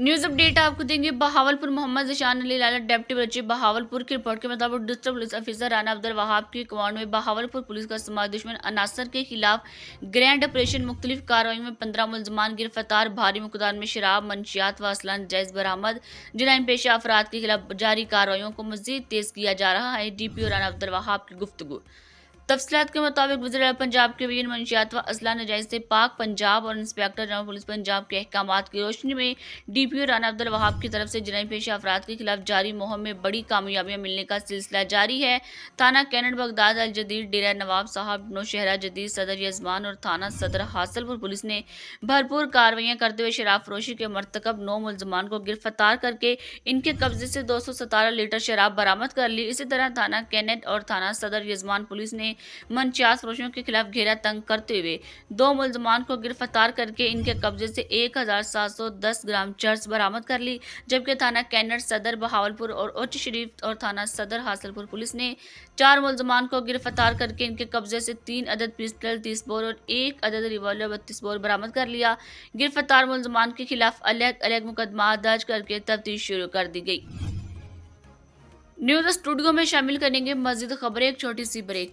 News update आपको देंगे। बहावलपुर मोहम्मद ज़िशान अली लाला deputy बच्चे बहावलपुर की रिपोर्ट के मुताबिक district police officer Rana Abdul Wahab की कमांड में बहावलपुर पुलिस का समाज दुश्मन अनासर के खिलाफ ग्रैंड ऑपरेशन मुख्तलिफ कार्रवाई में 15 मुलजमान गिरफ्तार, भारी मुकदार में शराब, मंशियात व असला जायज बरामद। जराइम पेशा अफराद के खिलाफ जारी कार्रवाइयों को मजीद तेज किया जा रहा है। DPO राना अब्दुल वहाब की गुफ्तगू। तफसीलात के मुताबिक वज़ीर पंजाब के वीर मंशियात व असला नजायज से पाक पंजाब और इंस्पेक्टर जनरल पुलिस पंजाब के अहकामात की रोशनी में DPO राना अब्दुल वहाब की तरफ से जराइम पेशा अफराद के खिलाफ जारी मुहिम में बड़ी कामयाबियां मिलने का सिलसिला जारी है। थाना कैनेट बगदाद अल जदीद, डेरा नवाब साहब, नौशहरा जदीद, सदर यजमान और थाना सदर हासलपुर पुलिस ने भरपूर कार्रवाइयां करते हुए शराब फरोशी के मरतकब 9 मुलजमान को गिरफ्तार करके इनके कब्जे से 217 लीटर शराब बरामद कर ली। इसी तरह थाना कैनेट और थाना सदर यजमान पुलिस ने मनशियात फरोशियों के खिलाफ घेरा तंग करते हुए 2 मुलजमान को गिरफ्तार करके इनके कब्जे से 1710 ग्राम चर्स बरामद कर ली। जबकि थाना कैनेट, सदर बहावलपुर और उच्च शरीफ और थाना सदर हासलपुर पुलिस ने 4 मुलजमान को गिरफ्तार करके इनके कब्जे से 3 अदद पिस्टल 30 बोर और 1 अदद रिवॉल्वर 32 बोर बरामद कर लिया। गिरफ्तार मुलजमान के खिलाफ अलग अलग मुकदमा दर्ज करके तफ्तीश शुरू कर दी गई। न्यूज स्टूडियो में शामिल करेंगे मजीद खबरें एक छोटी सी ब्रेक के